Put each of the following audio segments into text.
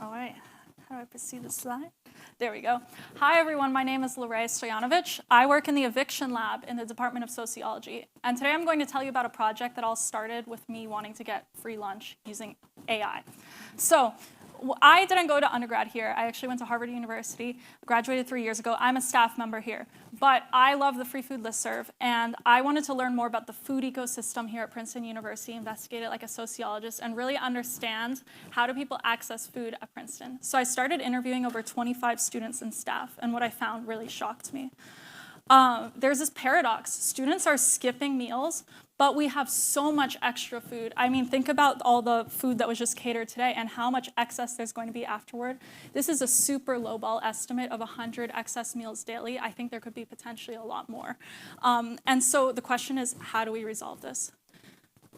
All right, how do I proceed the slide? There we go. Hi, everyone. My name is Lorae Stojanovic. I work in the eviction lab in the Department of Sociology. And today I'm going to tell you about a project that all started with me wanting to get free lunch using AI. So I didn't go to undergrad here. I actually went to Harvard University, graduated 3 years ago. I'm a staff member here. But I love the free food listserv, and I wanted to learn more about the food ecosystem here at Princeton University, investigate it like a sociologist, and really understand how do people access food at Princeton. So I started interviewing over 25 students and staff, and what I found really shocked me. There's this paradox. Students are skipping meals, but we have so much extra food. I mean, think about all the food that was just catered today and how much excess there's going to be afterward. This is a super lowball estimate of 100 excess meals daily. I think there could be potentially a lot more. And so the question is, how do we resolve this?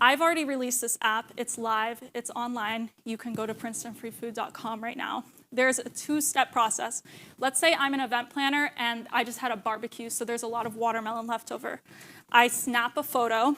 I've already released this app. It's live. It's online. You can go to princetonfreefood.com right now. There's a two-step process. Let's say I'm an event planner and I just had a barbecue, so there's a lot of watermelon left over. I snap a photo,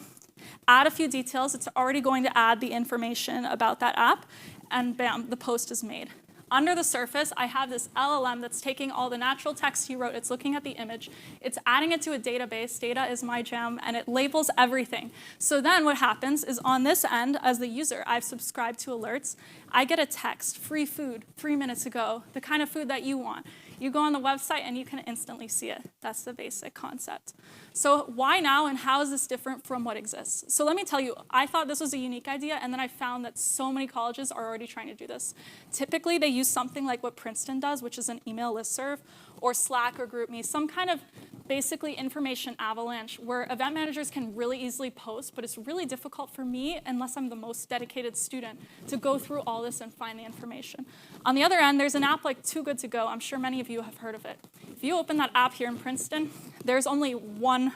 add a few details. It's already going to add the information about that app, and bam, the post is made. Under the surface, I have this LLM that's taking all the natural text you wrote. It's looking at the image. It's adding it to a database. Data is my jam, and it labels everything. So then what happens is on this end, as the user, I've subscribed to alerts. I get a text, free food, 3 minutes ago, the kind of food that you want. You go on the website, and you can instantly see it. That's the basic concept. So why now, and how is this different from what exists? So let me tell you, I thought this was a unique idea, and then I found that so many colleges are already trying to do this. Typically, they use something like what Princeton does, which is an email listserv, or Slack or GroupMe, some kind of basically information avalanche where event managers can really easily post, but it's really difficult for me, unless I'm the most dedicated student, to go through all this and find the information. On the other end, there's an app like Too Good To Go. I'm sure many of you have heard of it. If you open that app here in Princeton, there's only one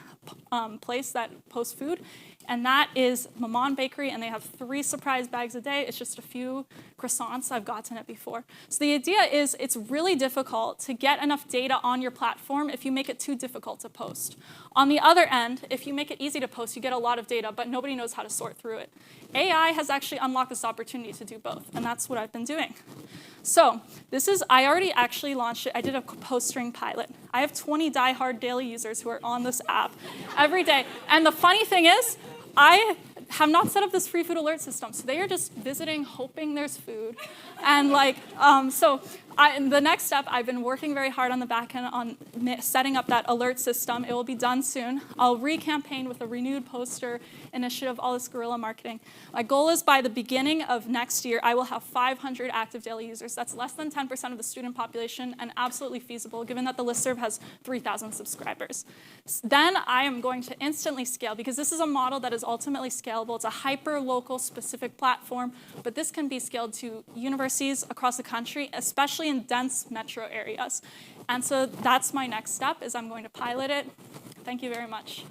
place that posts food, and that is Maman Bakery, and they have 3 surprise bags a day. It's just a few croissants. I've gotten it before. So the idea is it's really difficult to get enough data on your platform if you make it too difficult to post. On the other end, if you make it easy to post, you get a lot of data, but nobody knows how to sort through it. AI has actually unlocked this opportunity to do both, and that's what I've been doing. So I already actually launched it. I did a post-string pilot. I have 20 diehard daily users who are on this app every day. And the funny thing is, I have not set up this free food alert system. So they are just visiting, hoping there's food. And the next step, I've been working very hard on the back end on setting up that alert system. It will be done soon. I'll re-campaign with a renewed poster initiative, all this guerrilla marketing. My goal is by the beginning of next year, I will have 500 active daily users. That's less than 10% of the student population and absolutely feasible given that the listserv has 3,000 subscribers. Then I am going to instantly scale because this is a model that is ultimately scalable. It's a hyper-local specific platform, but this can be scaled to universities across the country, especially in dense metro areas. And so that's my next step is I'm going to pilot it. Thank you very much.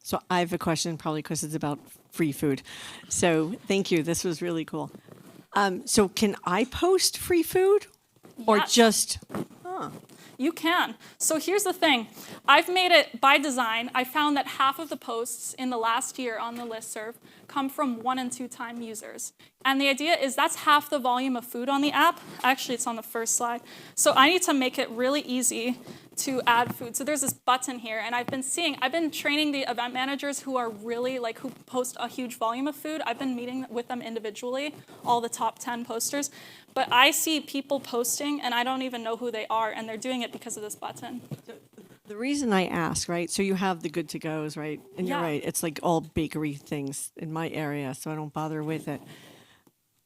So I have a question, probably because it's about free food. So thank you. This was really cool. So can I post free food? Or Yes. just... You can. So here's the thing. I've made it by design. I found that half of the posts in the last year on the listserv come from 1- and 2-time users. And the idea is that's half the volume of food on the app. Actually, it's on the first slide. So I need to make it really easy to add food. So there's this button here, and I've been training the event managers who are really who post a huge volume of food. I've been meeting with them individually, all the top 10 posters. But I see people posting, and I don't even know who they are, and they're doing it because of this button. The reason I ask, right, so you have the good to goes, right? And you're Yeah. right, it's like all bakery things in my area, so I don't bother with it.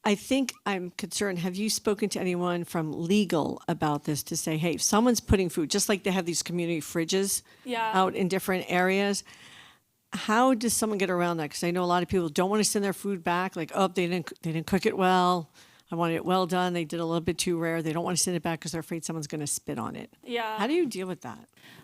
I think I'm concerned, have you spoken to anyone from legal about this to say, hey, if someone's putting food, just like they have these community fridges out in different areas, how does someone get around that? Because I know a lot of people don't want to send their food back, like, oh, they didn't cook it well. I wanted it well done. They did a little bit too rare. They don't want to send it back because they're afraid someone's going to spit on it. Yeah. How do you deal with that?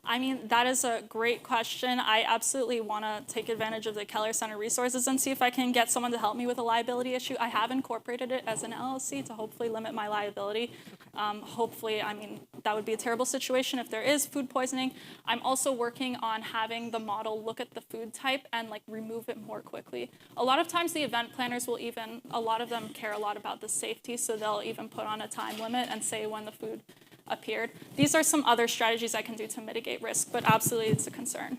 I mean, that is a great question. I absolutely want to take advantage of the Keller Center resources and see if I can get someone to help me with a liability issue. I have incorporated it as an LLC to hopefully limit my liability. Hopefully, I mean, that would be a terrible situation if there is food poisoning. I'm also working on having the model look at the food type and like remove it more quickly. A lot of times the event planners will even, a lot of them care a lot about the safety, so they'll even put on a time limit and say when the food appeared. These are some other strategies I can do to mitigate risk, but absolutely it's a concern.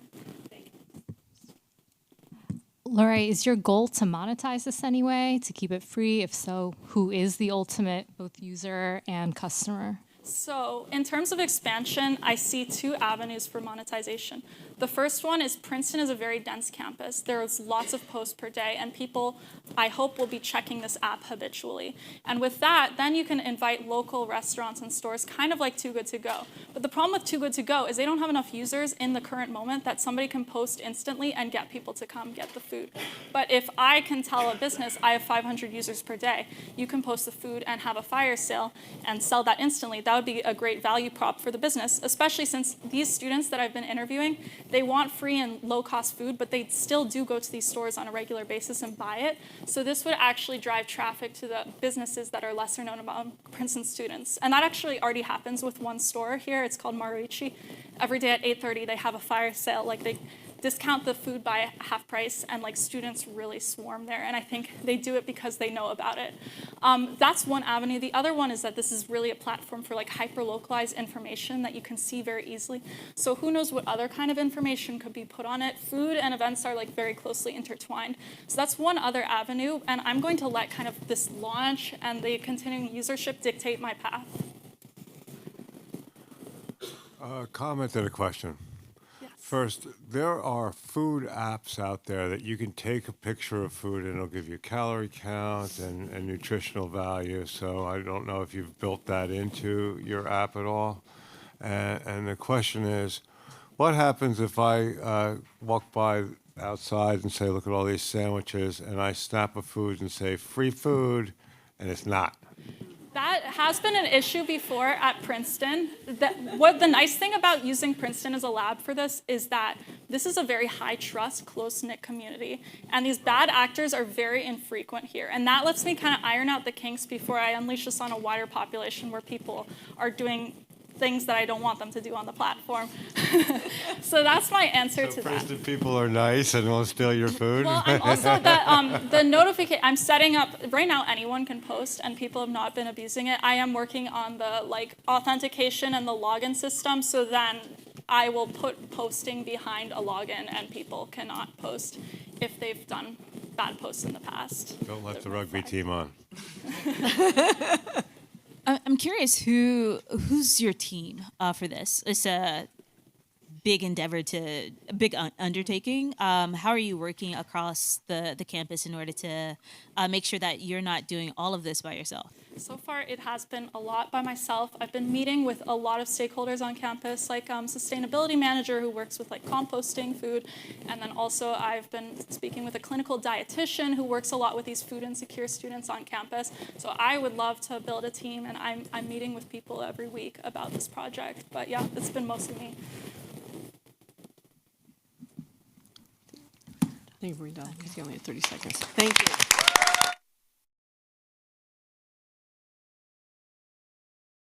Lorae, is your goal to monetize this anyway, to keep it free? If so, who is the ultimate both user and customer? So in terms of expansion, I see two avenues for monetization. The first one is Princeton is a very dense campus. There's lots of posts per day, and people, I hope, will be checking this app habitually. And with that, then you can invite local restaurants and stores, kind of like Too Good To Go. But the problem with Too Good To Go is they don't have enough users in the current moment that somebody can post instantly and get people to come get the food. But if I can tell a business I have 500 users per day, you can post the food and have a fire sale and sell that instantly. That would be a great value prop for the business, especially since these students that I've been interviewing, they want free and low-cost food, but they still do go to these stores on a regular basis and buy it. So this would actually drive traffic to the businesses that are lesser known among Princeton students. And that actually already happens with one store here. It's called Maruichi. Every day at 8:30, they have a fire sale. Like they discount the food by half price, and like students really swarm there. And I think they do it because they know about it. That's one avenue. The other one is that this is really a platform for like hyper-localized information that you can see very easily. So who knows what other kind of information could be put on it. Food and events are like very closely intertwined. So that's one other avenue, and I'm going to let kind of this launch and the continuing usership dictate my path. Comment and a question. First, there are food apps out there that you can take a picture of food and it'll give you calorie count and nutritional value. So I don't know if you've built that into your app at all. And the question is, what happens if I walk by outside and say, look at all these sandwiches, and I snap a food and say, free food, and it's not? That has been an issue before at Princeton. What the nice thing about using Princeton as a lab for this is that this is a very high trust, close-knit community. And these bad actors are very infrequent here. And that lets me kind of iron out the kinks before I unleash this on a wider population where people are doing things that I don't want them to do on the platform. So that's my answer to that. Princeton people are nice and won't steal your food? Well, I'm also the notification. I'm setting up right now. Anyone can post, and people have not been abusing it. I am working on the like authentication and the login system. So then I will put posting behind a login, and people cannot post if they've done bad posts in the past. Don't let the rugby team on. I'm curious, who's your team for this? It's a big endeavor, a big undertaking. How are you working across the campus in order to make sure that you're not doing all of this by yourself? So far, it has been a lot by myself. I've been meeting with a lot of stakeholders on campus, like sustainability manager who works with like composting food. And then also I've been speaking with a clinical dietitian who works a lot with these food insecure students on campus. So I would love to build a team, and I'm meeting with people every week about this project. But yeah, it's been mostly me. I think we're done because you only have 30 seconds. Thank you.